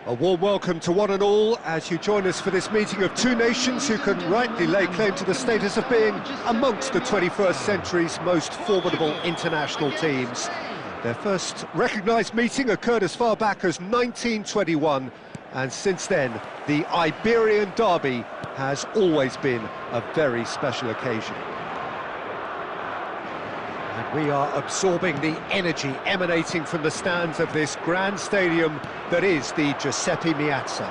A warm welcome to one and all as you join us for this meeting of two nations who can rightly lay claim to the status of being amongst the 21st century's most formidable international teams. Their first recognised meeting occurred as far back as 1921, and since then, the Iberian Derby has always been a very special occasion. And we are absorbing the energy emanating from the stands of this grand stadium that is the Giuseppe Meazza.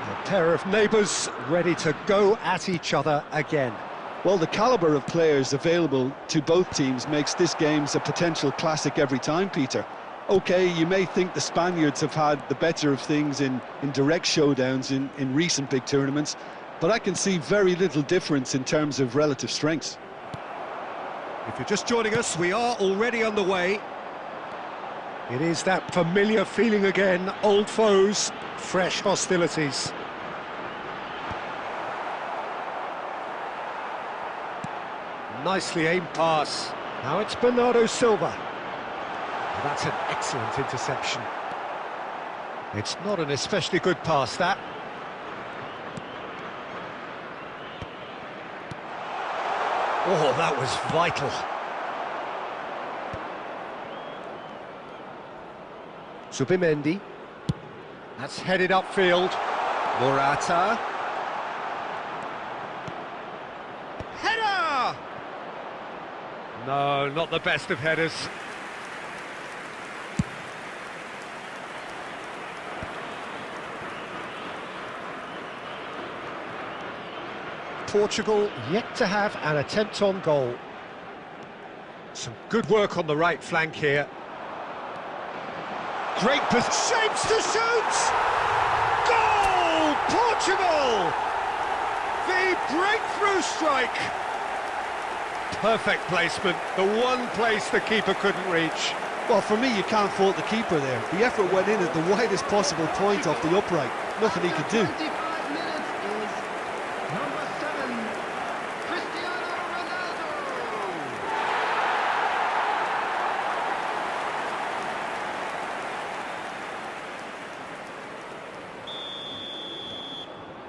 A pair of neighbours ready to go at each other again. Well, the calibre of players available to both teams makes this game a potential classic every time, Peter. OK, you may think the Spaniards have had the better of things in direct showdowns in recent big tournaments, but I can see very little difference in terms of relative strengths. If you're just joining us, we are already underway. It is that familiar feeling again, old foes, fresh hostilities. Nicely aimed pass. Now it's Bernardo Silva. That's an excellent interception. It's not an especially good pass, that. Oh, that was vital. Subimendi. That's headed upfield. Morata. Header! No, not the best of headers. Portugal yet to have an attempt on goal. Some good work on the right flank here. Great shapes to shoot! Goal! Portugal! The breakthrough strike! Perfect placement, the one place the keeper couldn't reach. Well, for me, you can't fault the keeper there. The effort went in at the widest possible point off the upright. Nothing he could do.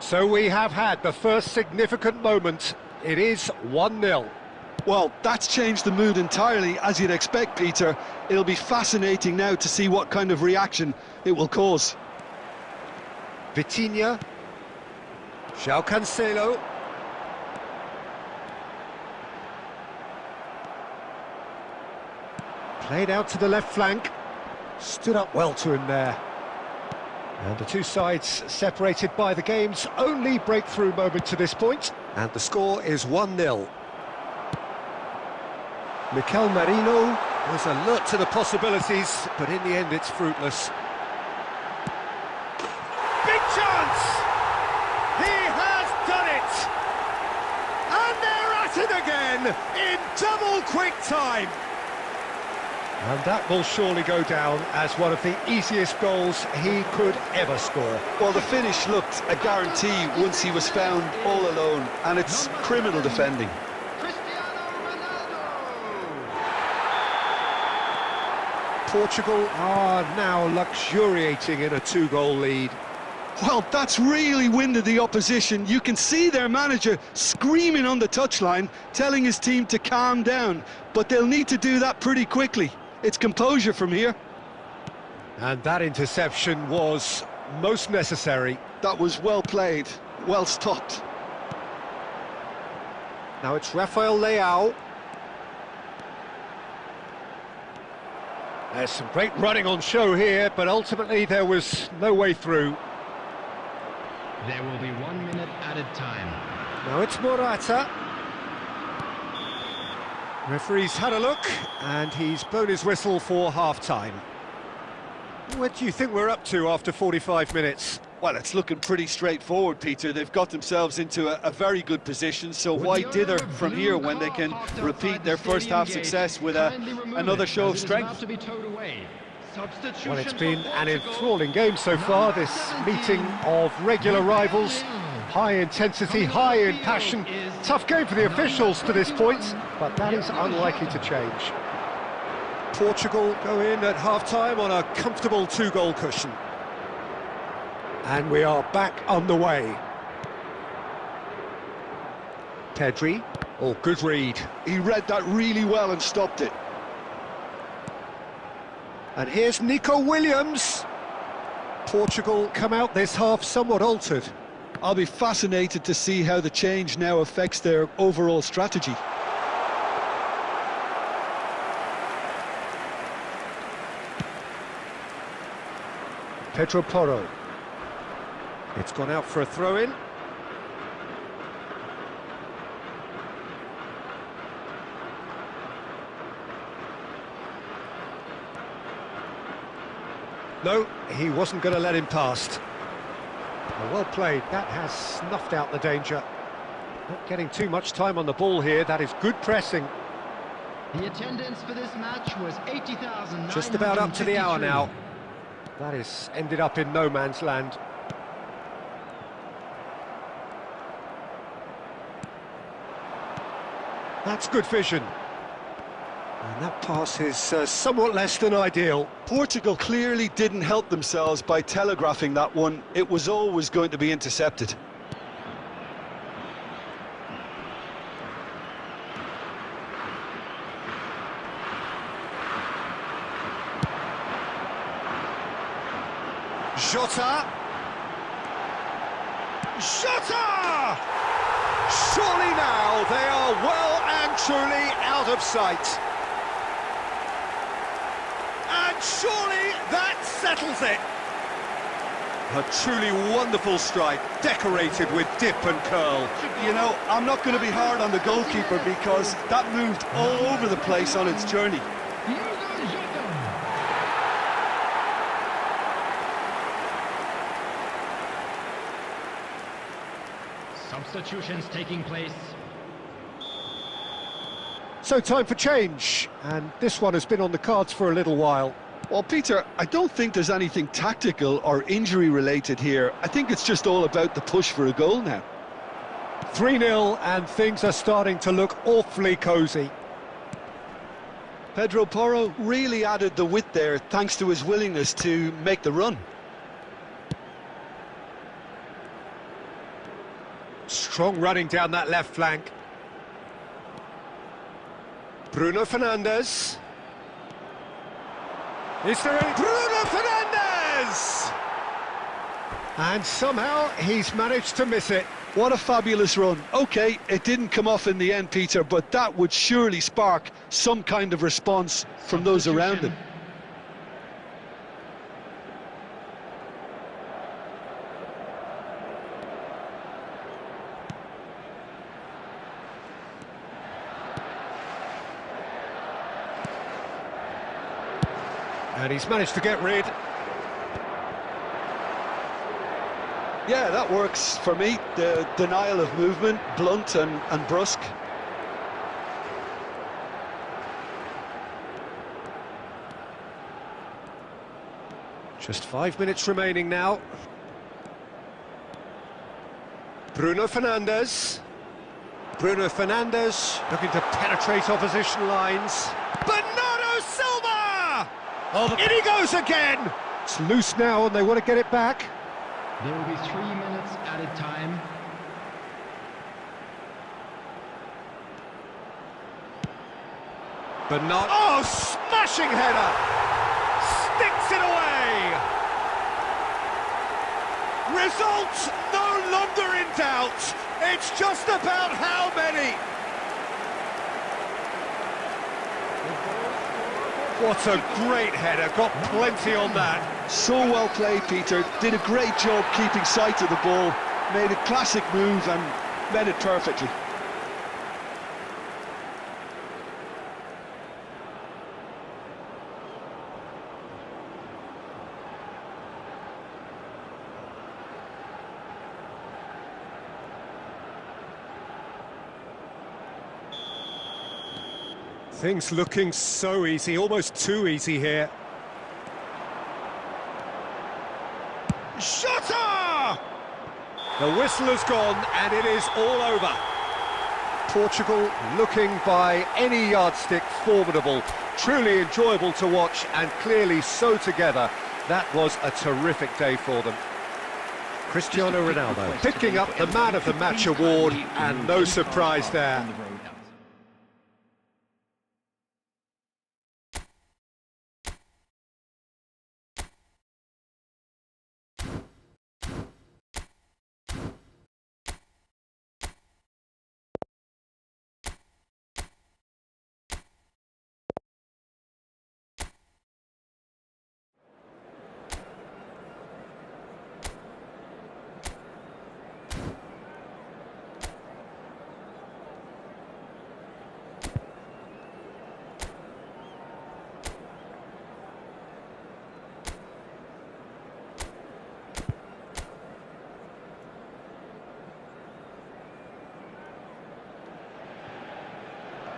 So we have had the first significant moment. It is 1-0. Well, that's changed the mood entirely, as you'd expect, Peter. It'll be fascinating now to see what kind of reaction it will cause. Vitinha. João Cancelo. Played out to the left flank. Stood up well to him there. And the two sides separated by the game's only breakthrough moment to this point. And the score is 1-0. Mikel Merino was alert to the possibilities, but in the end it's fruitless. Big chance! He has done it! And they're at it again in double quick time! And that will surely go down as one of the easiest goals he could ever score. Well, the finish looked a guarantee once he was found all alone, and it's criminal defending. Portugal are now luxuriating in a two-goal lead. Well, that's really winded the opposition. You can see their manager screaming on the touchline, telling his team to calm down, but they'll need to do that pretty quickly. It's composure from here. And that interception was most necessary. That was well played, well stopped. Now it's Rafael Leao. There's some great running on show here, but ultimately there was no way through. There will be 1 minute added time. Now it's Morata. Referee's had a look, and he's blown his whistle for half-time. What do you think we're up to after 45 minutes? Well, it's looking pretty straightforward, Peter. They've got themselves into a very good position, so why dither from here when they can repeat their first-half success with another show of strength? Well, it's been an enthralling game so far, this meeting of regular rivals. High intensity, high in passion. Tough game for the officials to this point, but that is unlikely to change. Portugal go in at half-time on a comfortable two-goal cushion. And we are back underway. Pedri. Oh, good read. He read that really well and stopped it. And here's Nico Williams. Portugal come out this half somewhat altered. I'll be fascinated to see how the change now affects their overall strategy. Pedro Porro. It's gone out for a throw-in. No, he wasn't going to let him past. Well played, that has snuffed out the danger. Not getting too much time on the ball here, that is good pressing. The attendance for this match was 80,000. Just about up to the hour now. That is ended up in no man's land. That's good vision. And that pass is somewhat less than ideal. Portugal clearly didn't help themselves by telegraphing that one. It was always going to be intercepted. Jota! Jota! Surely now they are well and truly out of sight. And surely that settles it. A truly wonderful strike, decorated with dip and curl. You know, I'm not going to be hard on the goalkeeper because that moved all over the place on its journey. Substitutions taking place. So time for change, and this one has been on the cards for a little while. Well, Peter, I don't think there's anything tactical or injury related here. I think it's just all about the push for a goal now. 3-0 and things are starting to look awfully cosy. Pedro Porro really added the width there thanks to his willingness to make the run. Strong running down that left flank. Bruno Fernandes. Is there any... Bruno Fernandes! And somehow he's managed to miss it. What a fabulous run. OK, it didn't come off in the end, Peter, but that would surely spark some kind of response from those around him. And he's managed to get rid. Yeah, that works for me. The denial of movement, blunt and brusque. Just 5 minutes remaining now. Bruno Fernandes. Bruno Fernandes looking to penetrate opposition lines. Bernardo Silva! Oh, in he goes again! It's loose now and they want to get it back. There will be 3 minutes added time. But not... Oh, smashing header! Sticks it away! Results no longer in doubt. It's just about how many. What a great header, got plenty on that. So well played, Peter. Did a great job keeping sight of the ball. Made a classic move and met it perfectly. Things looking so easy, almost too easy here. Shutter! The whistle has gone and it is all over. Portugal looking by any yardstick formidable, truly enjoyable to watch and clearly so together. That was a terrific day for them. Cristiano Ronaldo picking up the Man of the Match award and no surprise there.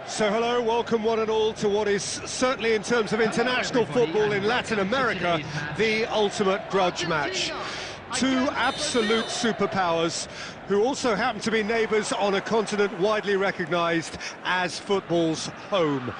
So hello, welcome one and all to what is certainly in terms of international football in Latin America, the ultimate grudge match. Two absolute superpowers who also happen to be neighbours on a continent widely recognised as football's home.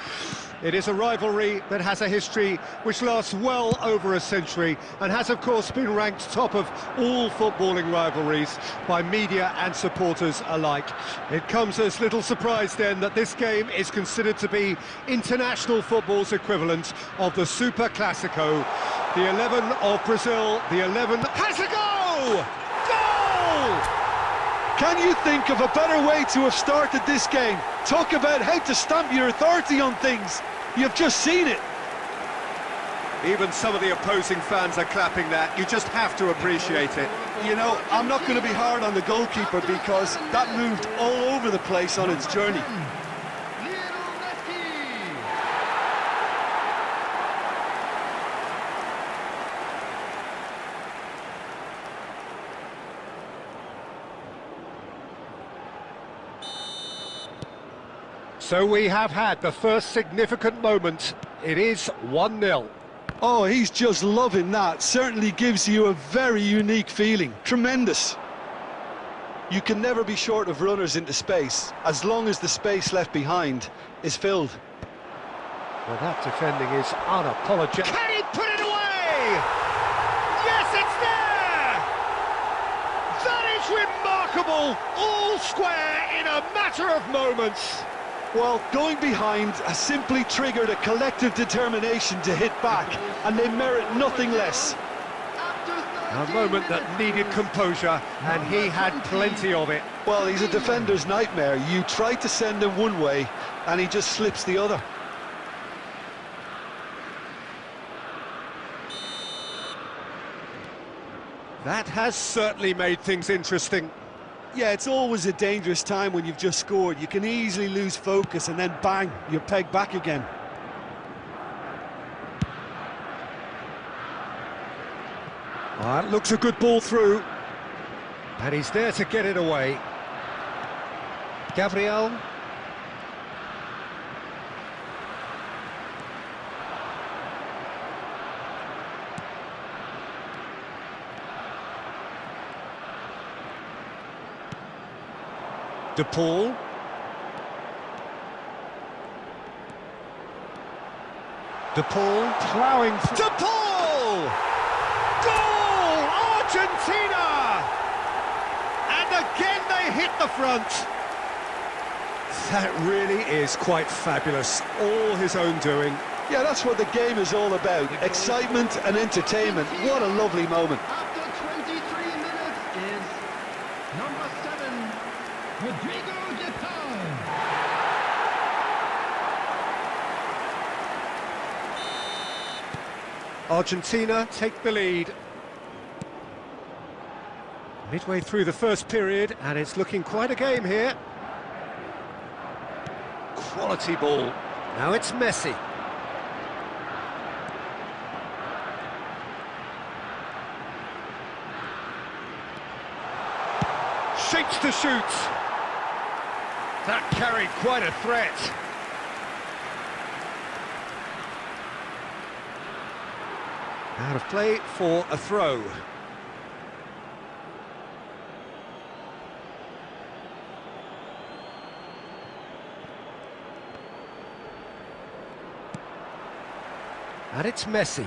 It is a rivalry that has a history which lasts well over a century and has of course been ranked top of all footballing rivalries by media and supporters alike. It comes as little surprise then that this game is considered to be international football's equivalent of the Super Classico. The 11 of Brazil, the 11 has a goal! Goal! Can you think of a better way to have started this game? Talk about how to stamp your authority on things. You've just seen it. Even some of the opposing fans are clapping that. You just have to appreciate it. You know, I'm not going to be hard on the goalkeeper because that moved all over the place on its journey. So we have had the first significant moment. It is 1-0. Oh, he's just loving that. Certainly gives you a very unique feeling. Tremendous. You can never be short of runners into space, as long as the space left behind is filled. Well, that defending is unapologetic. Can he put it away? Yes, it's there! That is remarkable! All square in a matter of moments. Well, going behind has simply triggered a collective determination to hit back, and they merit nothing less. A moment that needed composure, and he had plenty of it. Well, he's a defender's nightmare. You try to send him one way, and he just slips the other. That has certainly made things interesting. Yeah, it's always a dangerous time when you've just scored. You can easily lose focus and then bang, you're pegged back again. That looks a good ball through. And he's there to get it away. Gabriel. De Paul. De Paul ploughing. De Paul! Goal! Argentina! And again they hit the front. That really is quite fabulous. All his own doing. Yeah, that's what the game is all about. Excitement and entertainment. What a lovely moment. After 23 minutes is number 7, Rodrigo de Paul. Argentina take the lead. Midway through the first period, and it's looking quite a game here. Quality ball. Now it's Messi. Shapes to shoot. That carried quite a threat. Out of play for a throw. And it's Messi.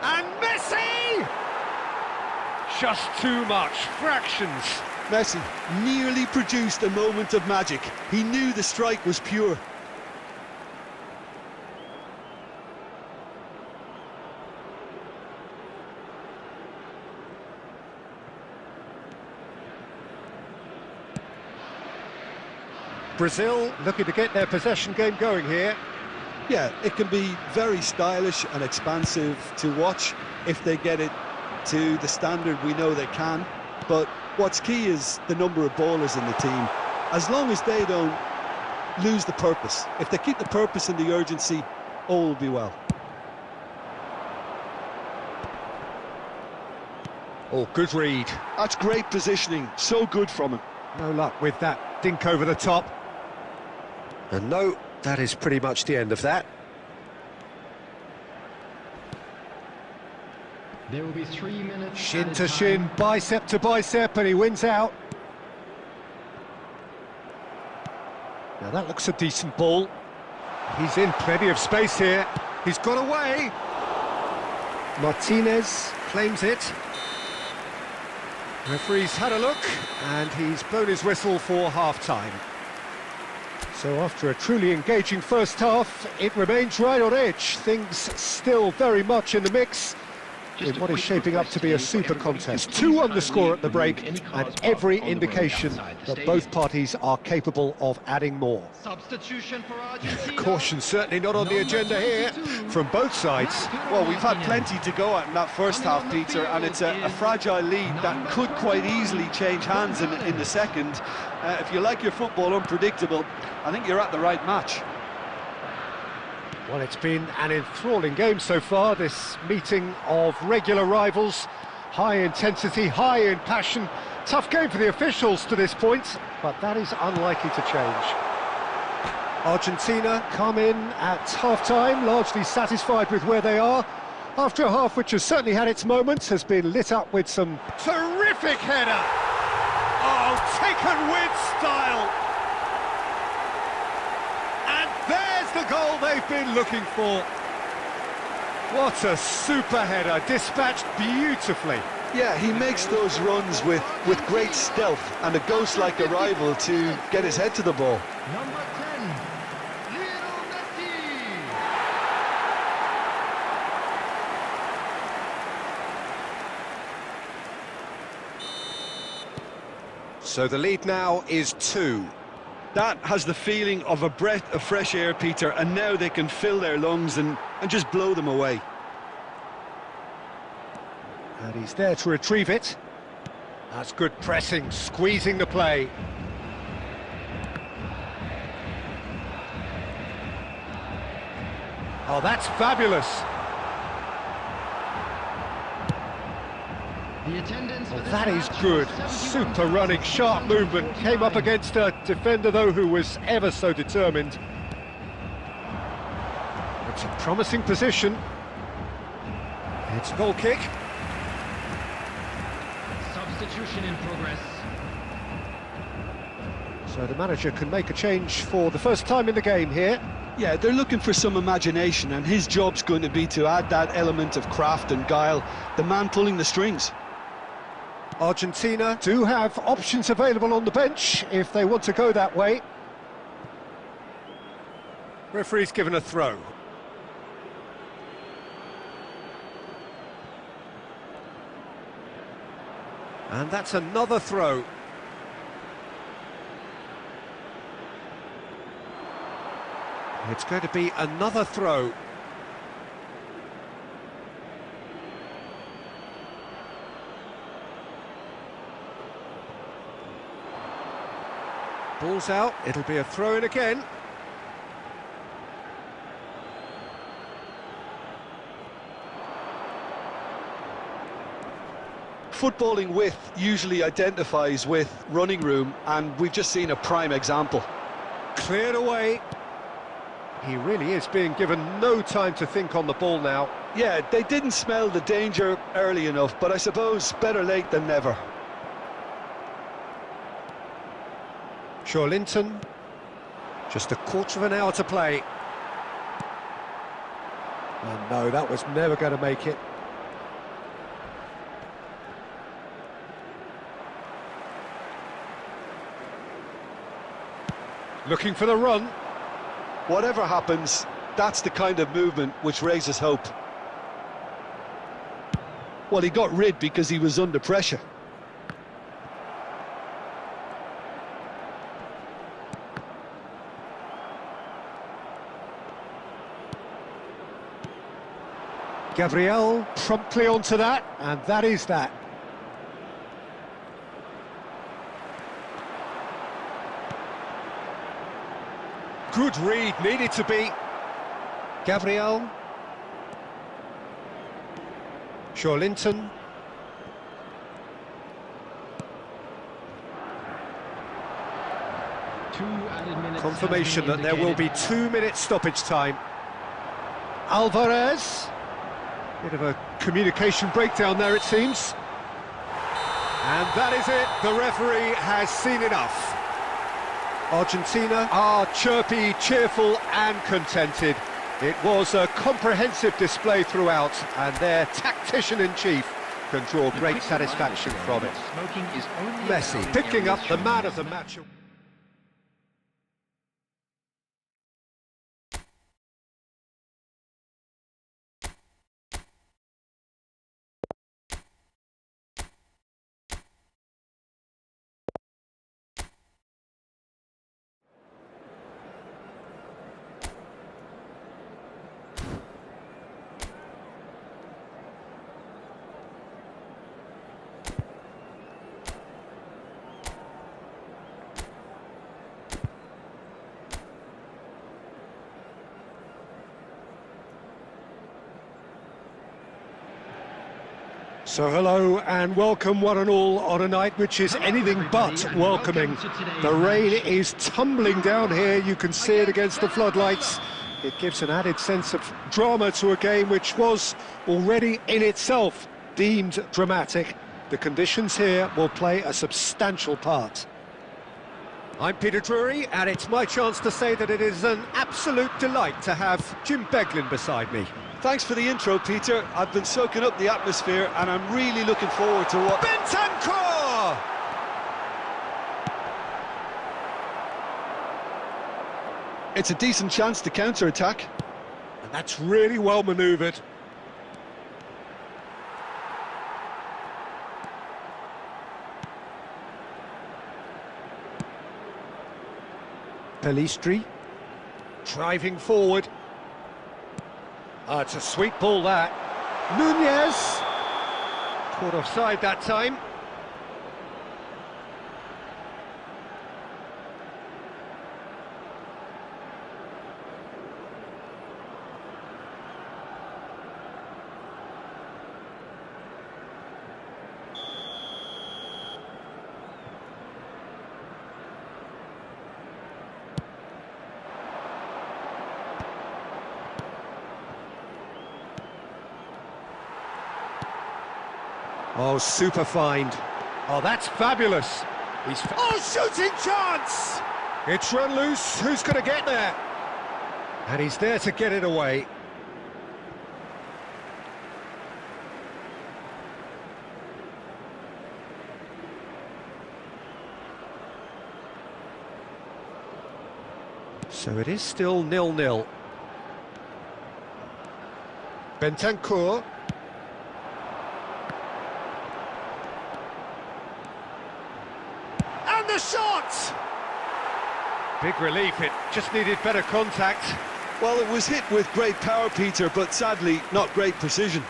And Messi! Just too much, fractions. Messi nearly produced a moment of magic. He knew the strike was pure. Brazil looking to get their possession game going here. Yeah, it can be very stylish and expansive to watch if they get it to the standard we know they can. But what's key is the number of ballers in the team. As long as they don't lose the purpose, if they keep the purpose and the urgency, all will be well. Oh, good read. That's great positioning, so good from him. No luck with that dink over the top. And no, that is pretty much the end of that. There will be 3 minutes. Shin added to shin, time. bicep to bicep, and he wins out. Now that looks a decent ball. He's in plenty of space here. He's got away. Martinez claims it. Referee's had a look, and he's blown his whistle for half-time. So after a truly engaging first half, it remains right on edge. Things still very much in the mix, in what is shaping up to be a super contest. 2-1 the score at the break, and every indication that both parties are capable of adding more. Substitution for Argentina. Caution certainly not on the agenda here from both sides. Well, we've had plenty to go at in that first half, Peter, and it's a fragile lead that could quite easily change hands in the second. If you like your football unpredictable, I think you're at the right match. Well, it's been an enthralling game so far, this meeting of regular rivals. High intensity, high in passion. Tough game for the officials to this point, but that is unlikely to change. Argentina come in at half-time, largely satisfied with where they are. After a half which has certainly had its moments, has been lit up with some terrific header. Oh, taken with style. And there's the goal they've been looking for. What a super header, dispatched beautifully. Yeah, he makes those runs with great stealth and a ghost-like arrival to get his head to the ball. Number 10, Lionel Messi. So the lead now is 2. That has the feeling of a breath of fresh air, Peter, and now they can fill their lungs and just blow them away. And he's there to retrieve it. That's good pressing, squeezing the play. Oh, that's fabulous. The attendance for Oh, this that is match good. was 71. Super running, sharp movement. Came up against a defender, though, who was ever so determined. It's a promising position. It's a goal kick. Substitution in progress. So the manager can make a change for the first time in the game here. Yeah, they're looking for some imagination, and his job's going to be to add that element of craft and guile, the man pulling the strings. Argentina do have options available on the bench if they want to go that way. Referee's given a throw. And that's another throw. It's going to be another throw. Ball's out, it'll be a throw in again. Footballing width usually identifies with running room, and we've just seen a prime example. Cleared away. He really is being given no time to think on the ball now. Yeah, they didn't smell the danger early enough, but I suppose better late than never. Linton, just a quarter of an hour to play. And no, that was never going to make it. Looking for the run. Whatever happens, that's the kind of movement which raises hope. Well, he got rid because he was under pressure. Gabriel promptly onto that, and that is that. Good read, needed to be. Gabriel. Linton. Confirmation that there will be 2 minutes stoppage time. Alvarez. Bit of a communication breakdown there, it seems. And that is it. The referee has seen enough. Argentina are chirpy, cheerful and contented. It was a comprehensive display throughout, and their tactician-in-chief can draw great satisfaction from it. Messi picking up the man of the match. So hello and welcome one and all on a night which is anything but welcoming. The rain is tumbling down here, you can see it against the floodlights. It gives an added sense of drama to a game which was already in itself deemed dramatic. The conditions here will play a substantial part. I'm Peter Drury, and it's my chance to say that it is an absolute delight to have Jim Beglin beside me. Thanks for the intro, Peter. I've been soaking up the atmosphere, and I'm really looking forward to what... Bentancur! It's a decent chance to counter-attack. And that's really well manoeuvred. Pelistri, driving forward. It's a sweet ball, that. Nunez, caught offside that time. Oh, super find. Oh, that's fabulous. Oh, shooting chance! It's run loose. Who's going to get there? And he's there to get it away. So it is still 0-0. Bentancur. And the shot! Big relief, it just needed better contact. Well, it was hit with great power, Peter, but sadly, not great precision.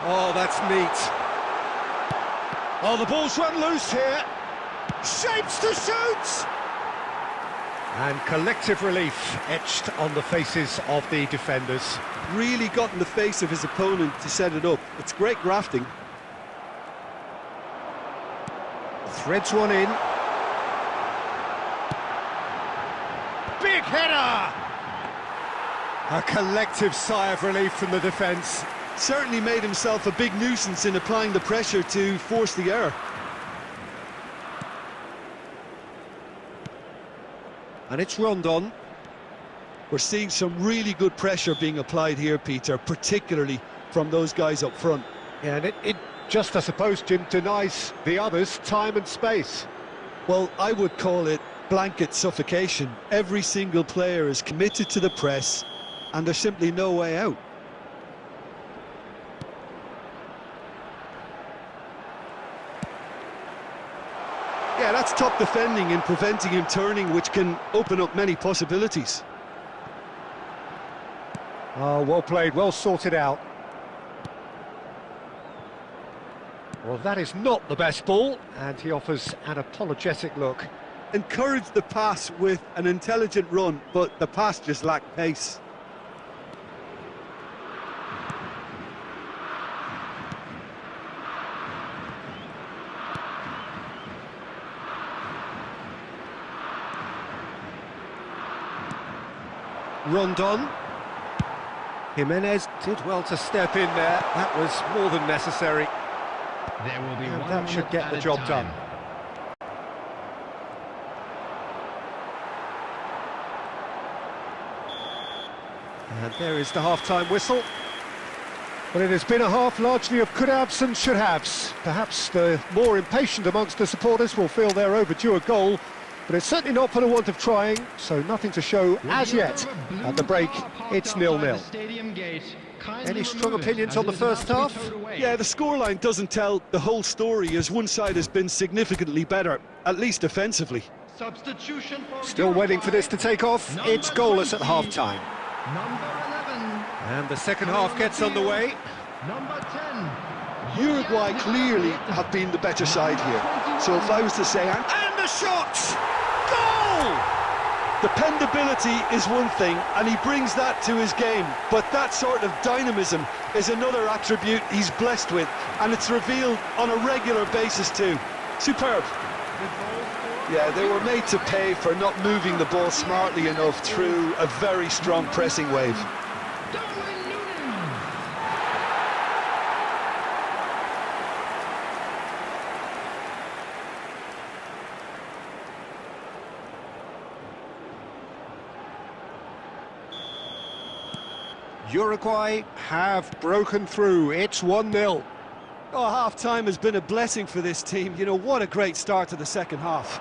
Oh, that's neat. Oh, the ball's run loose here. Shapes to shoot! And collective relief etched on the faces of the defenders. Really got in the face of his opponent to set it up. It's great grafting. Threads one in. Big header! A collective sigh of relief from the defence. Certainly made himself a big nuisance in applying the pressure to force the error. And it's Rondon. We're seeing some really good pressure being applied here, Peter, particularly from those guys up front. Yeah, and it just, I suppose, Jim, denies the others time and space. Well, I would call it blanket suffocation. Every single player is committed to the press, and there's simply no way out. Yeah, that's top defending and preventing him turning, which can open up many possibilities. Oh, well played, well sorted out. Well, that is not the best ball, and he offers an apologetic look. Encouraged the pass with an intelligent run, but the pass just lacked pace. Rondon. Jimenez did well to step in there. That was more than necessary. There will be And one that should get the added job time. done. And there is the half-time whistle. But it has been a half largely of could-haves and should-haves. Perhaps the more impatient amongst the supporters will feel they're overdue a goal, but it's certainly not for the want of trying, so nothing to show as yet. At the break, it's 0-0. Any strong opinions on the first half? Yeah, the scoreline doesn't tell the whole story, as one side has been significantly better, at least defensively. Substitution for Still waiting for this to take off. It's goalless at half-time. Number 11. And the second half gets underway. Number 10. Uruguay clearly have been the better side here. So if I was to say... And the shot! Goal! Dependability is one thing, and he brings that to his game, but that sort of dynamism is another attribute he's blessed with, and it's revealed on a regular basis too. Superb. Yeah, they were made to pay for not moving the ball smartly enough through a very strong pressing wave. Uruguay have broken through. It's 1-0. Oh, half-time has been a blessing for this team. You know, what a great start to the second half.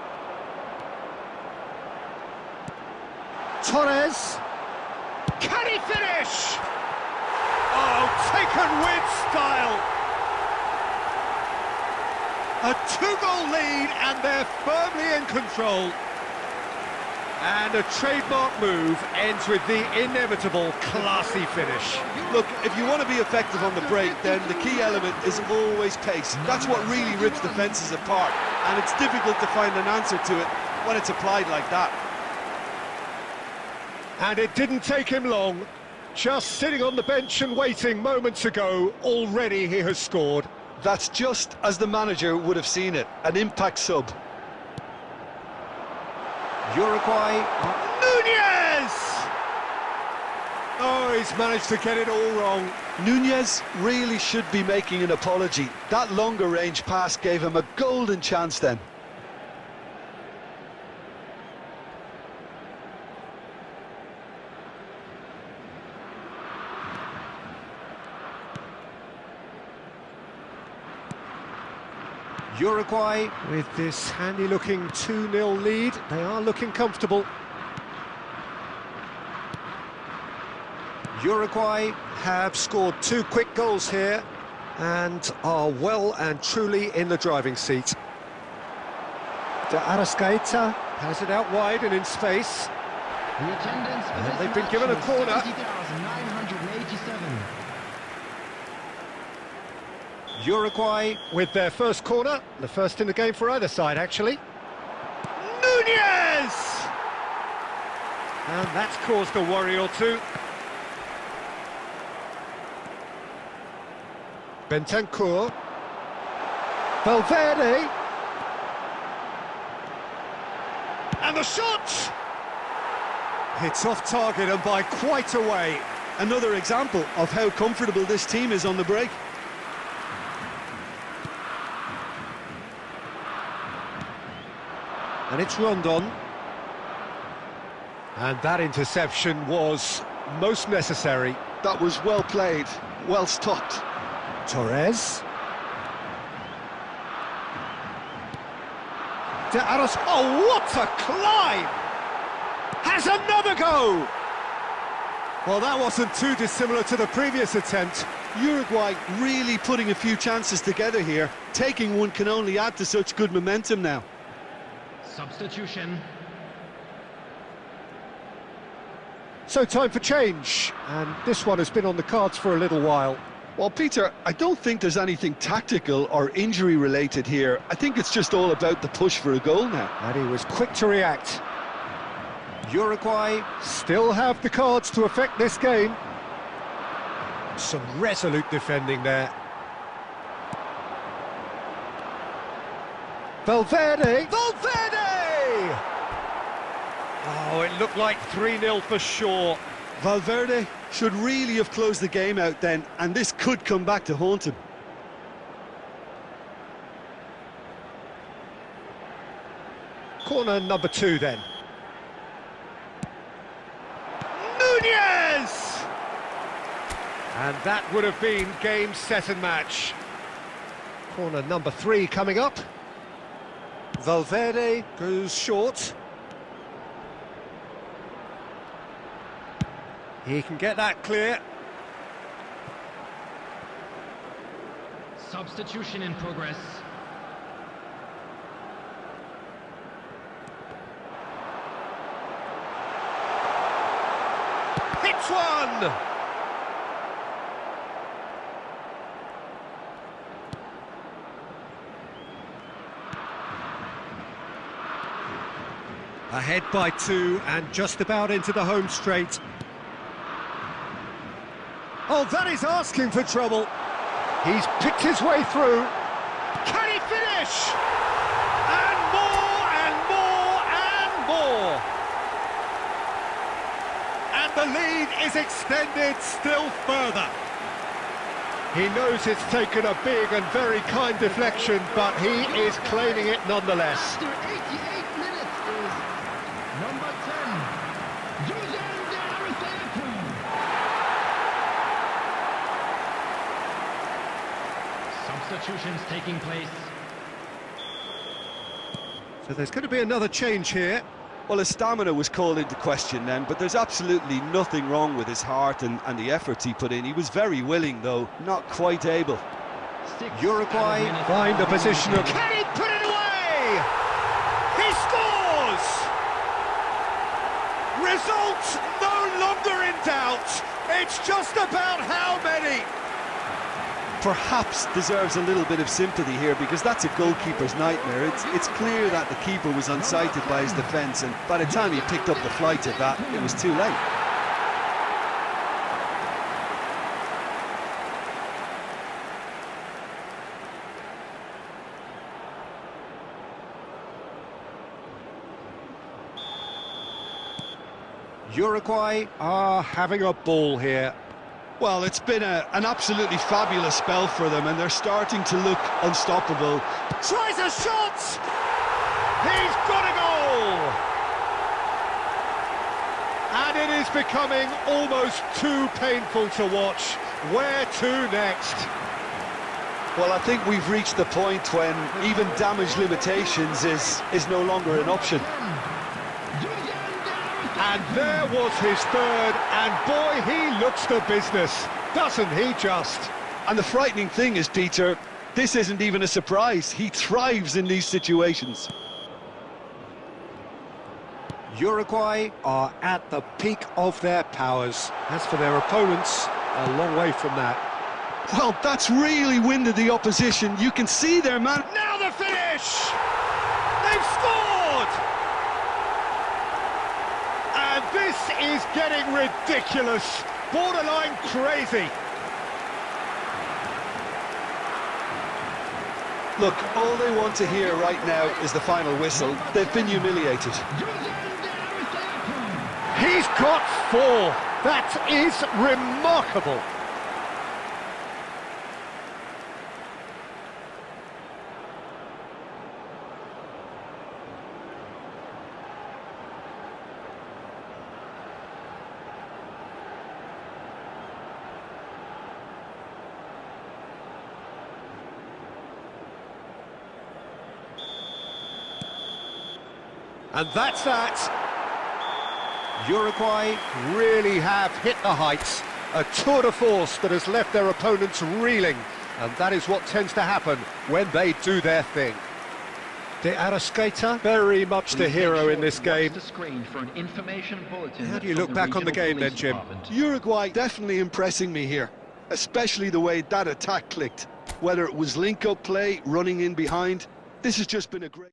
Torres. Can he finish? Oh, taken with style. A 2-goal lead, and they're firmly in control. And a trademark move ends with the inevitable classy finish. Look, if you want to be effective on the break, then the key element is always pace. That's what really rips defences apart, and it's difficult to find an answer to it when it's applied like that. And it didn't take him long. Just sitting on the bench and waiting moments ago, already he has scored. That's just as the manager would have seen it, an impact sub. Uruguay. Nunez! Oh, he's managed to get it all wrong. Nunez really should be making an apology. That longer range pass gave him a golden chance then. Uruguay, with this handy-looking 2-0 lead, they are looking comfortable. Uruguay have scored 2 quick goals here and are well and truly in the driving seat. De Arrascaeta has it out wide and in space. The attendance for this They've been match given a was corner. 70,987. Uruguay with their first corner, the first in the game for either side, actually. Nunez! And that's caused a worry or two. Bentancur. Valverde. And the shot! It's off target and by quite a way. Another example of how comfortable this team is on the break. And it's Rondon. And that interception was most necessary. That was well played, well stopped. Torres. De Arras. Oh, what a climb! Has another go! Well, that wasn't too dissimilar to the previous attempt. Uruguay really putting a few chances together here. Taking one can only add to such good momentum now. Substitution. So time for change, and this one has been on the cards for a little while. Well, Peter, I don't think there's anything tactical or injury related here. I think it's just all about the push for a goal now. And he was quick to react. Uruguay still have the cards to affect this game. Some resolute defending there. Valverde! Valverde! Oh, it looked like 3-0 for sure. Valverde should really have closed the game out then, and this could come back to haunt him. Corner number 2 then. Nunez! And that would have been game, set and match. Corner number 3 coming up. Valverde goes short. He can get that clear. Substitution in progress. Hits one! Ahead by 2 and just about into the home straight. Oh, that is asking for trouble. He's picked his way through. Can he finish? And more, and more, and more. And the lead is extended still further. He knows it's taken a big and very kind deflection, but he is claiming it nonetheless. After 88 minutes is number 10, substitutions taking place. So there's going to be another change here. Well, his stamina was called into question then, but there's absolutely nothing wrong with his heart and the efforts he put in. He was very willing, though, not quite able. Uruguay find a position of... Can he put it away? He scores! Results no longer in doubt. It's just about how many. Perhaps deserves a little bit of sympathy here, because that's a goalkeeper's nightmare. It's clear that the keeper was unsighted by his defence, and by the time he picked up the flight of that, it was too late. Uruguay are having a ball here. Well, it's been an absolutely fabulous spell for them, and they're starting to look unstoppable. Tries a shot! He's got a goal! And it is becoming almost too painful to watch. Where to next? Well, I think we've reached the point when even damage limitations is no longer an option. And there was his third, and boy, he looks the business, doesn't he just? And the frightening thing is, Peter, this isn't even a surprise. He thrives in these situations. Uruguay are at the peak of their powers. As for their opponents, a long way from that. Well, that's really winded the opposition. You can see their man... Now the finish! They've scored! And this is getting ridiculous, borderline crazy. Look, all they want to hear right now is the final whistle. They've been humiliated. He's got 4. That is remarkable. And that's that. Uruguay really have hit the heights. A tour de force that has left their opponents reeling. And that is what tends to happen when they do their thing. De Arrascaeta, very much the hero in this game. How do you look back on the game then, Jim? Uruguay definitely impressing me here, especially the way that attack clicked. Whether it was link-up play, running in behind, this has just been a great...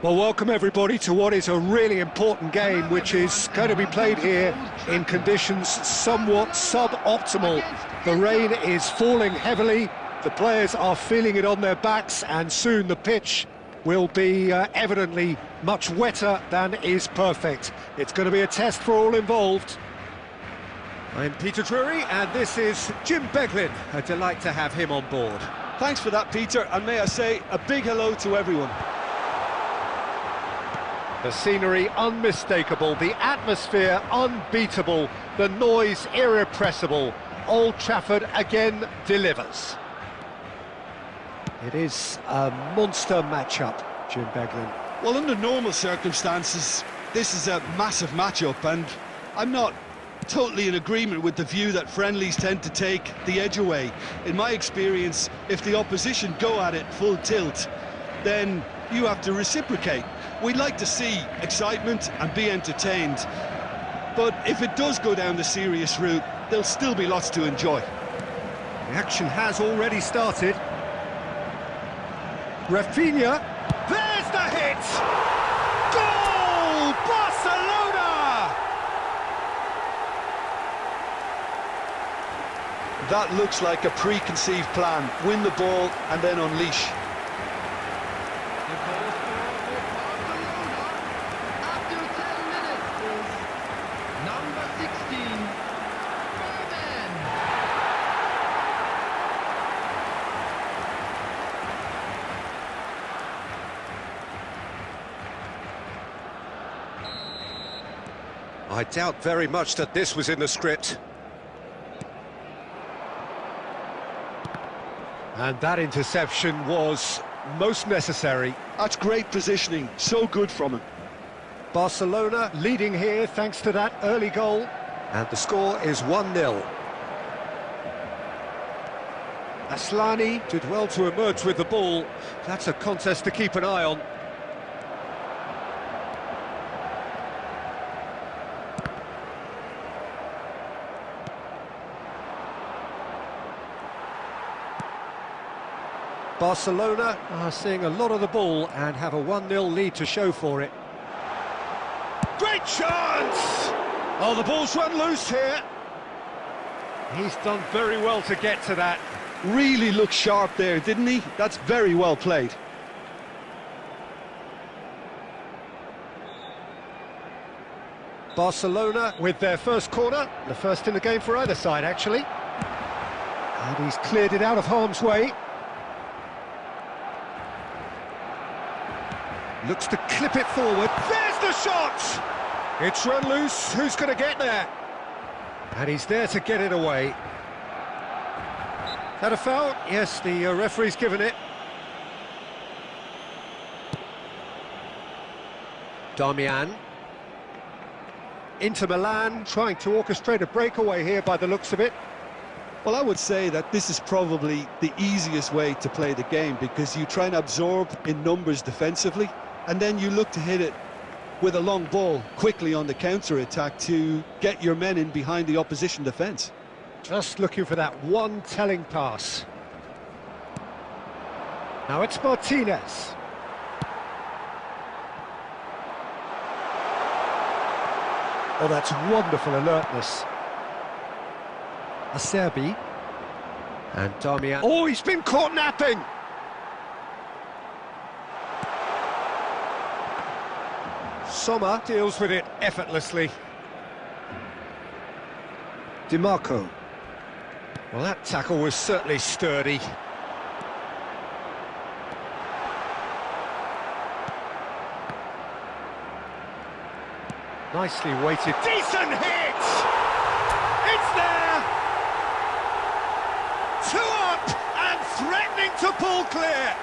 Well, welcome everybody to what is a really important game, which is going to be played here in conditions somewhat suboptimal. The rain is falling heavily, the players are feeling it on their backs, and soon the pitch will be evidently much wetter than is perfect. It's going to be a test for all involved. I'm Peter Drury, and this is Jim Beglin. A delight to have him on board. Thanks for that, Peter, and may I say a big hello to everyone. The scenery unmistakable, the atmosphere unbeatable, the noise irrepressible. Old Trafford again delivers. It is a monster matchup, Jim Beglin. Well, under normal circumstances, this is a massive matchup, and I'm not totally in agreement with the view that friendlies tend to take the edge away. In my experience, if the opposition go at it full tilt, then you have to reciprocate. We'd like to see excitement and be entertained, but if it does go down the serious route, there'll still be lots to enjoy. The action has already started. Rafinha, there's the hit! Goal! Barcelona! That looks like a preconceived plan. Win the ball and then unleash. I doubt very much that this was in the script. And that interception was most necessary. That's great positioning, so good from him. Barcelona leading here thanks to that early goal. And the score is 1-0. Aslani did well to emerge with the ball. That's a contest to keep an eye on. Barcelona are seeing a lot of the ball and have a 1-0 lead to show for it. Great chance! Oh, the ball's run loose here. He's done very well to get to that. Really looked sharp there, didn't he? That's very well played. Barcelona with their first corner, the first in the game for either side, actually. And he's cleared it out of harm's way. Looks to clip it forward. There's the shot! It's run loose. Who's going to get there? And he's there to get it away. Is that a foul? Yes, the referee's given it. Darmian. Inter Milan trying to orchestrate a breakaway here by the looks of it. Well, I would say that this is probably the easiest way to play the game, because you try and absorb in numbers defensively, and then you look to hit it with a long ball quickly on the counter-attack to get your men in behind the opposition defence. Just looking for that one telling pass. Now it's Martinez. Oh, that's wonderful alertness. Acerbi. And Darmian. Oh, he's been caught napping! Sommer deals with it effortlessly. DiMarco. Well, that tackle was certainly sturdy. Nicely weighted. Decent hit! It's there! 2 up and threatening to pull clear.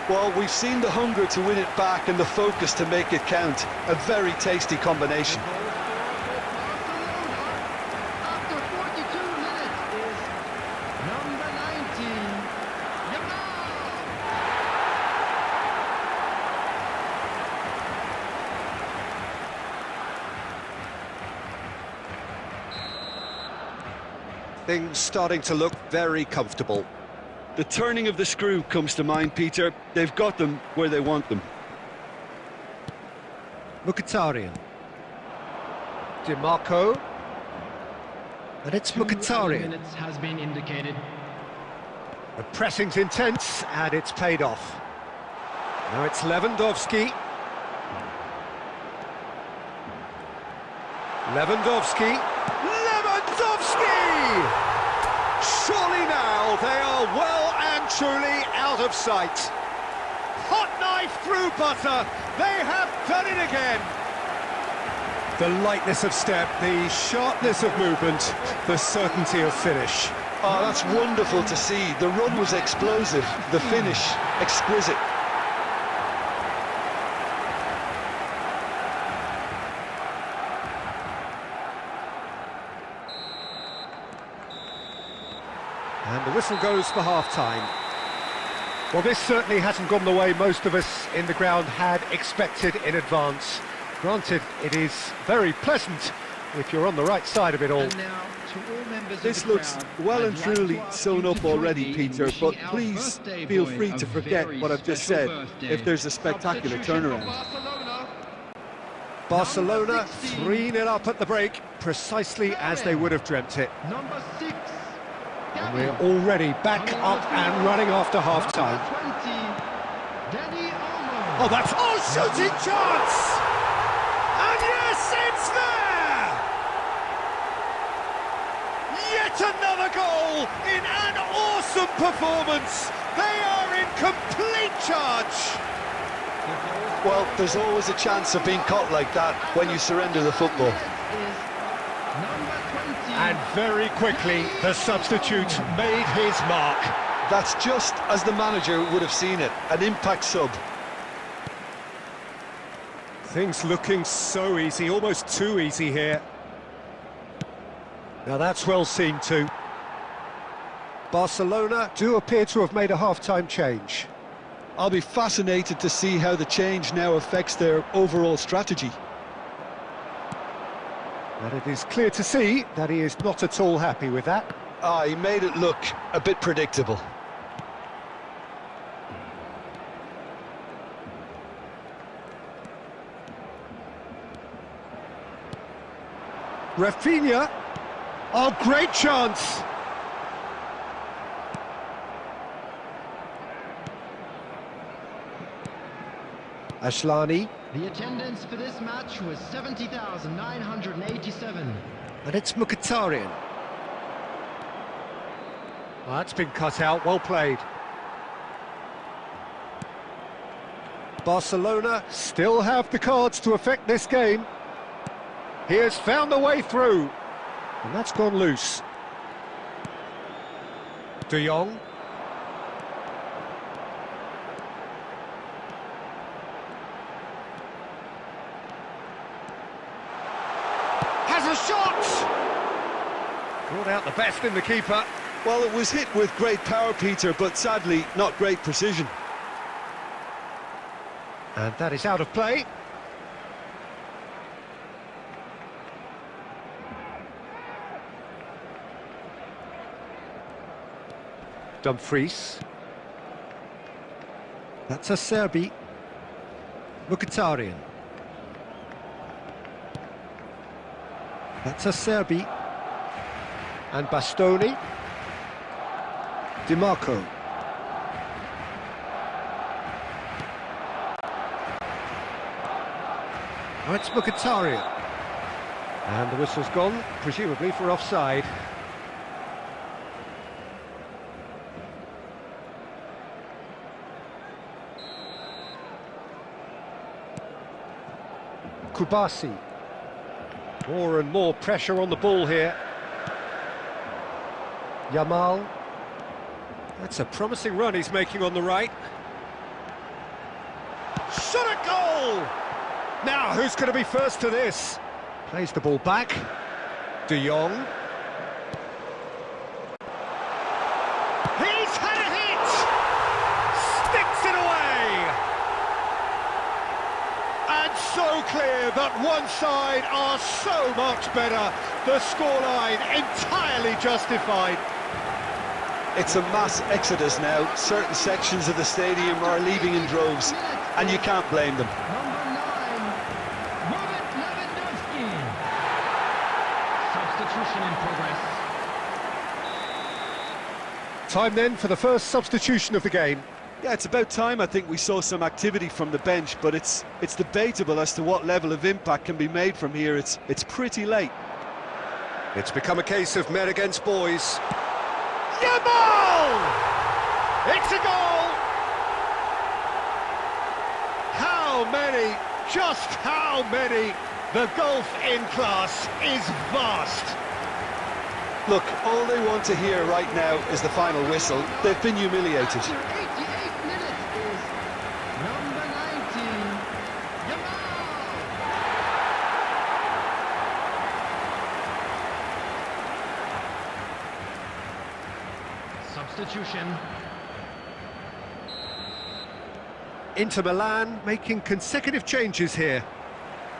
Well, we've seen the hunger to win it back and the focus to make it count. A very tasty combination. After 42 minutes is number 19, Things starting to look very comfortable. The turning of the screw comes to mind, Peter. They've got them where they want them. Mkhitaryan. DiMarco. And it's Mkhitaryan. minutes has been indicated. The pressing's intense and it's paid off. Now it's Lewandowski. Lewandowski. Surely now they are well and truly out of sight. Hot knife through butter. They have done it again. The lightness of step, the sharpness of movement, the certainty of finish. Oh, that's wonderful to see. The run was explosive, the finish exquisite. And the whistle goes for half-time. Well, this certainly hasn't gone the way most of us in the ground had expected in advance. Granted, it is very pleasant if you're on the right side of it all. And now, to all members This of the looks crowd, well and I'd like truly to ask sewn you up to join already, me Peter, in but wishing our please birthday feel boy free a to forget very what I've just special said birthday. if there's a spectacular Substitution for turnaround. Barcelona 16. 3-0 up at the break, precisely as they would have dreamt it. Number 6. And we're already back up and running after half-time. 20. Danny Olmo. Oh, that's... Oh, shooting chance! And yes, it's there! Yet another goal in an awesome performance. They are in complete charge. Well, there's always a chance of being caught like that when you surrender the football. And very quickly, the substitute made his mark. That's just as the manager would have seen it, an impact sub. Things looking so easy, almost too easy here. Now that's well seen too. Barcelona do appear to have made a half-time change. I'll be fascinated to see how the change now affects their overall strategy. And it is clear to see that he is not at all happy with that. He made it look a bit predictable. Rafinha. Oh, great chance! Ashlani. The attendance for this match was 70,987. And it's Mkhitaryan. Well, that's been cut out, well played. Barcelona still have the cards to affect this game. He has found the way through. And that's gone loose. De Jong. Has a shot! Brought out the best in the keeper. Well, it was hit with great power, Peter, but sadly, not great precision. And that is out of play. Dumfries. That's a Serbi. Mkhitaryan. That's a Serbi. And Bastoni. Di Marco. Now it's Mkhitaryan. And the whistle's gone, presumably for offside. Kubasi. More and more pressure on the ball here. Yamal. That's a promising run he's making on the right. Shot a goal! Now, who's going to be first to this? Plays the ball back. De Jong. He's had a hit! Sticks it away! And so clear that one side are so much better. The scoreline entirely justified. It's a mass exodus now. Certain sections of the stadium are leaving in droves, and you can't blame them. Number 9, Robert Lewandowski. Substitution in progress. Time then for the first substitution of the game. Yeah, it's about time I think we saw some activity from the bench, but it's debatable as to what level of impact can be made from here. It's pretty late. It's become a case of men against boys. Yamal! It's a goal! How many? Just how many? The gulf in class is vast. Look, all they want to hear right now is the final whistle. They've been humiliated. After 88 minutes is number 19, Yamal. Substitution. Inter Milan making consecutive changes here.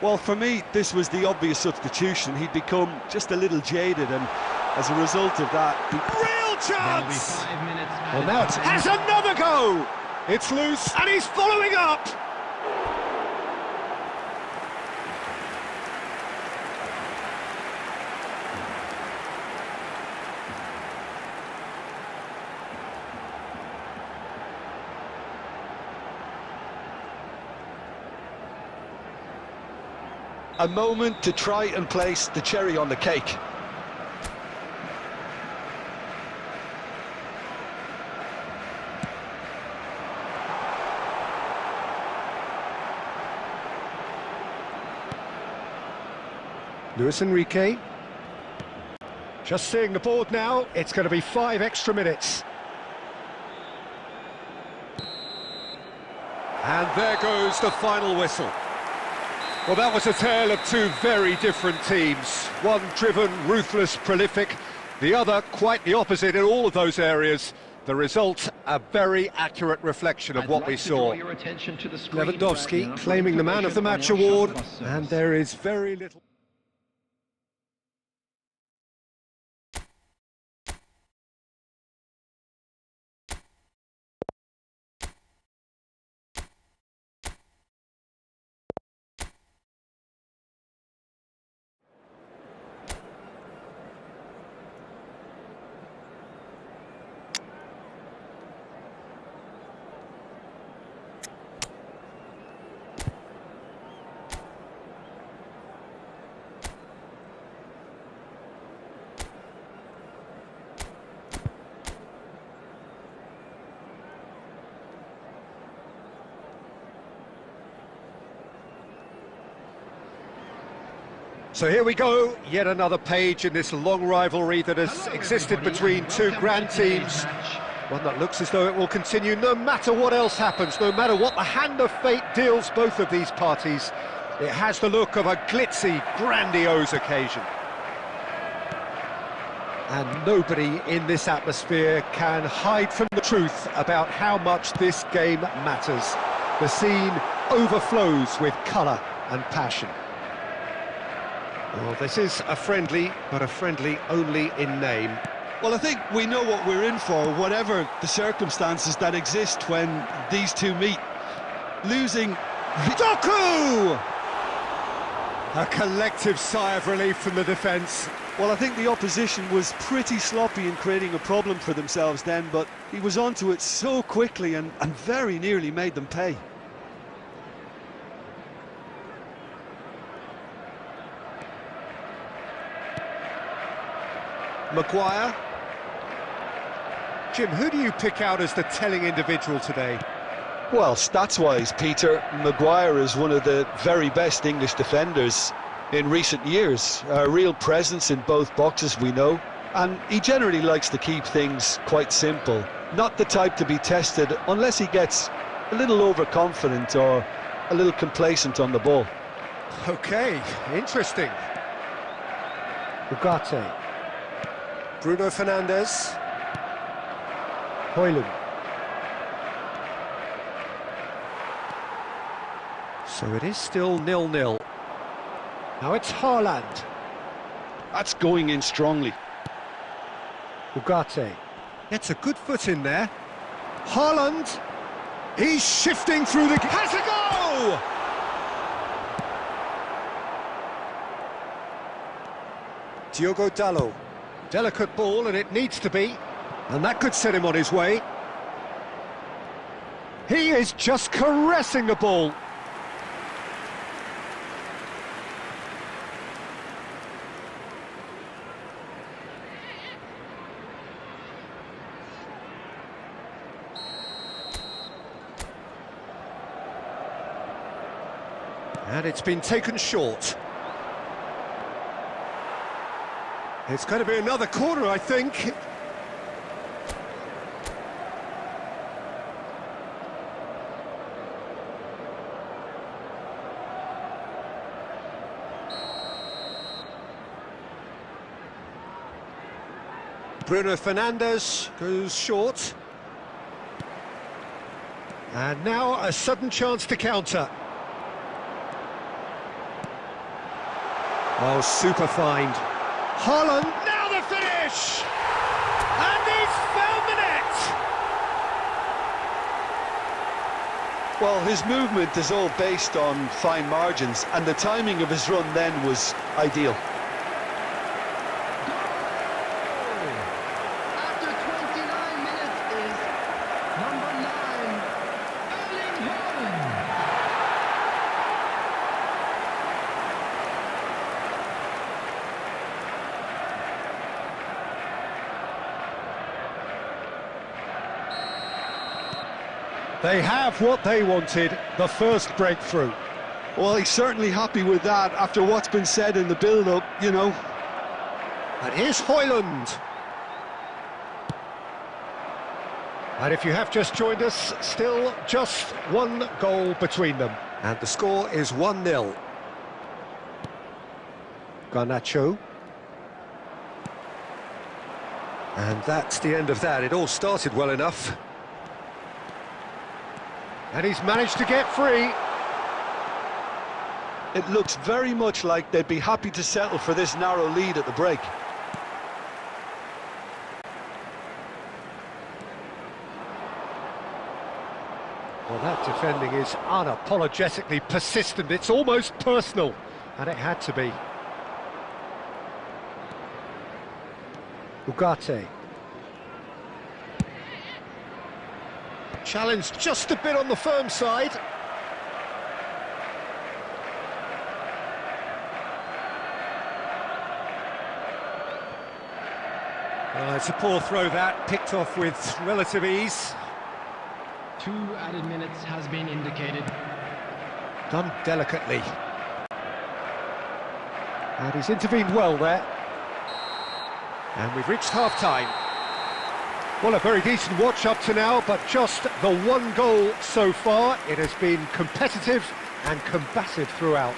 Well, for me, this was the obvious substitution. He'd become just a little jaded, and as a result of that... Real There'll be chance! 5 minutes. Well, now it has another go! It's loose, and he's following up! A moment to try and place the cherry on the cake. Luis Enrique. Just seeing the board now, it's going to be 5 extra minutes. And there goes the final whistle. Well, that was a tale of two very different teams. One driven, ruthless, prolific. The other quite the opposite in all of those areas. The result, a very accurate reflection of what we saw. Lewandowski claiming the Man of the Match award, and there is very little... So here we go, yet another page in this long rivalry that has existed between two grand teams. One that looks as though it will continue no matter what else happens, no matter what the hand of fate deals both of these parties. It has the look of a glitzy, grandiose occasion. And nobody in this atmosphere can hide from the truth about how much this game matters. The scene overflows with colour and passion. Well, this is a friendly, but a friendly only in name. Well, I think we know what we're in for, whatever the circumstances that exist when these two meet. Losing... Doku! A collective sigh of relief from the defence. Well, I think the opposition was pretty sloppy in creating a problem for themselves then, but he was onto it so quickly and very nearly made them pay. Maguire. Jim, who do you pick out as the telling individual today? Well, stats-wise, Peter, Maguire is one of the very best English defenders in recent years. A real presence in both boxes, we know, and he generally likes to keep things quite simple. Not the type to be tested unless he gets a little overconfident or a little complacent on the ball. Okay, interesting. Ugarte. Bruno Fernandes. Højlund. So it is still 0-0. Now it's Haaland. That's going in strongly. Ugarte. Gets a good foot in there. Haaland. He's shifting through the... Has a goal! Diogo Dalot. Delicate ball, and it needs to be. And that could set him on his way. He is just caressing the ball. And it's been taken short. It's going to be another corner, I think. Bruno Fernandes goes short. And now a sudden chance to counter. Oh, super find. Haaland, now the finish! And he's found the net! Well, his movement is all based on fine margins, and the timing of his run then was ideal. After 29 minutes is number 9, Erling Haaland. They have what they wanted, the first breakthrough. Well, he's certainly happy with that after what's been said in the build-up, you know. And here's Højlund. And if you have just joined us, still just one goal between them. And the score is 1-0. Garnacho. And that's the end of that. It all started well enough. And he's managed to get free. It looks very much like they'd be happy to settle for this narrow lead at the break. Well, that defending is unapologetically persistent. It's almost personal, and it had to be. Ugarte. Challenged just a bit on the firm side. It's a poor throw that, picked off with relative ease. 2 added minutes has been indicated. Done delicately. And he's intervened well there. And we've reached half-time. Well, a very decent watch up to now, but just the one goal so far. It has been competitive and combative throughout.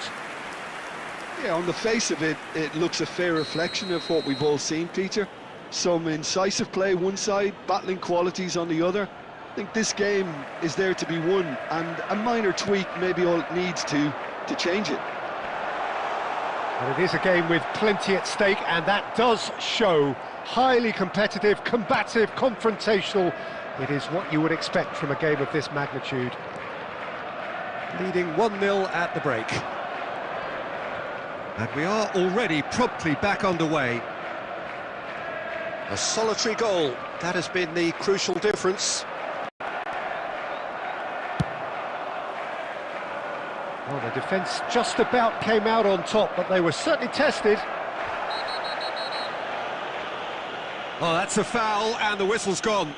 Yeah, on the face of it, it looks a fair reflection of what we've all seen, Peter. Some incisive play one side, battling qualities on the other. I think this game is there to be won, and a minor tweak may be all it needs to change it. And it is a game with plenty at stake, and that does show. Highly competitive, combative, confrontational. It is what you would expect from a game of this magnitude. Leading 1-0 at the break. And we are already promptly back underway. A solitary goal, that has been the crucial difference. Well, the defence just about came out on top, but they were certainly tested. Oh, that's a foul, and the whistle's gone.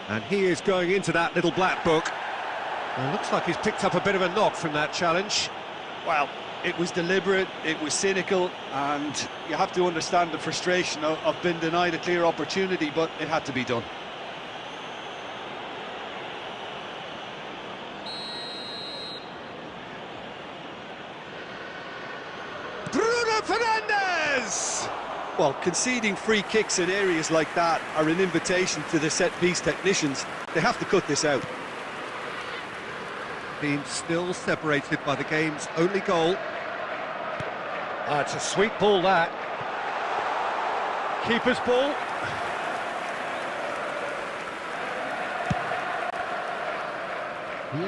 And he is going into that little black book. It looks like he's picked up a bit of a knock from that challenge. Well, it was deliberate, it was cynical, and you have to understand the frustration of being denied a clear opportunity, but it had to be done. Bruno Fernandes! Well, conceding free kicks in areas like that are an invitation to the set-piece technicians. They have to cut this out. Being still separated by the game's only goal. It's a sweet ball, that. Keeper's ball.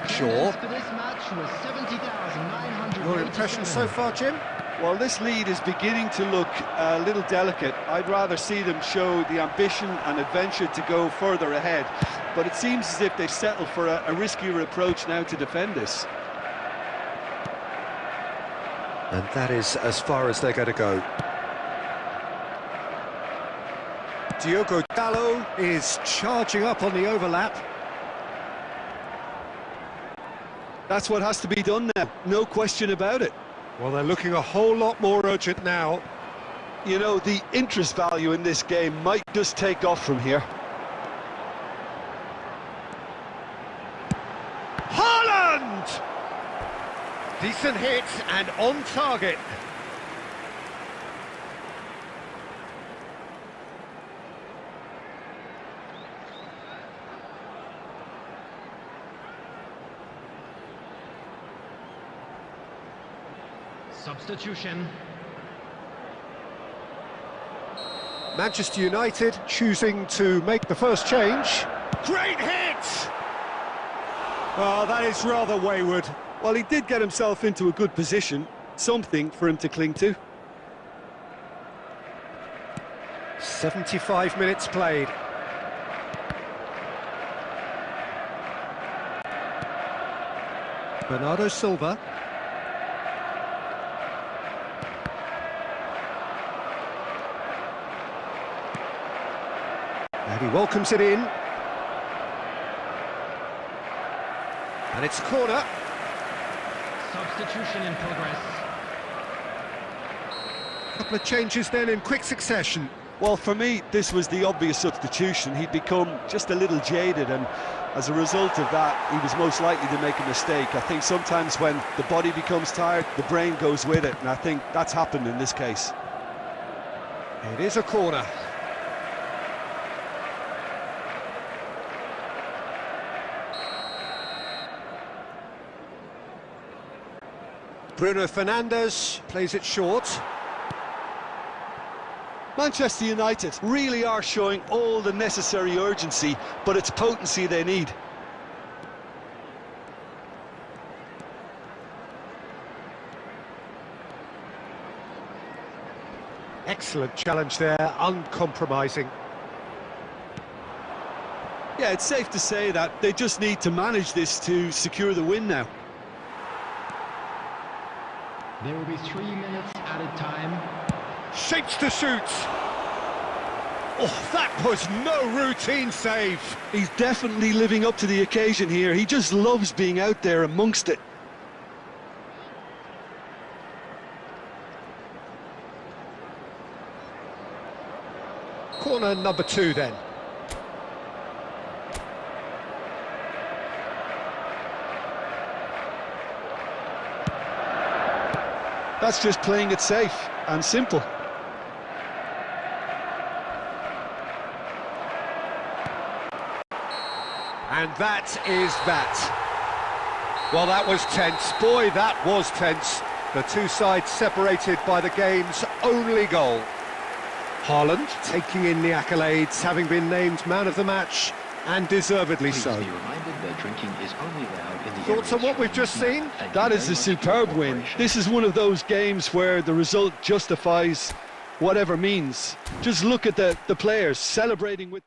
Sure. For this match was 70,900. Your impression so far, Jim? Well, this lead is beginning to look a little delicate. I'd rather see them show the ambition and adventure to go further ahead. But it seems as if they've settled for a riskier approach now to defend this. And that is as far as they're going to go. Diogo Dalot is charging up on the overlap. That's what has to be done now, no question about it. Well, they're looking a whole lot more urgent now. You know, the interest value in this game might just take off from here. Haaland! Decent hit and on target. Substitution. Manchester United choosing to make the first change. Great hit! Oh, that is rather wayward. Well, he did get himself into a good position, something for him to cling to. 75 minutes played. Bernardo Silva. And he welcomes it in. And it's a corner. Substitution in progress. Couple of changes then in quick succession. Well, for me, this was the obvious substitution. He'd become just a little jaded, and as a result of that, he was most likely to make a mistake. I think sometimes when the body becomes tired, the brain goes with it, and I think that's happened in this case. It is a corner. Bruno Fernandes plays it short. Manchester United really are showing all the necessary urgency, but it's potency they need. Excellent challenge there, uncompromising. Yeah, it's safe to say that they just need to manage this to secure the win now. There will be 3 minutes added time. Shapes to shoot. Oh, that was no routine save. He's definitely living up to the occasion here. He just loves being out there amongst it. Corner number 2 then. That's just playing it safe and simple. And that is that. Well, that was tense. Boy, that was tense. The two sides separated by the game's only goal. Haaland taking in the accolades, having been named man of the match, and deservedly so. Please be reminded that drinking is only allowed in the Thoughts on what we've just seen? That is a superb win. This is one of those games where the result justifies whatever means. Just look at the players celebrating with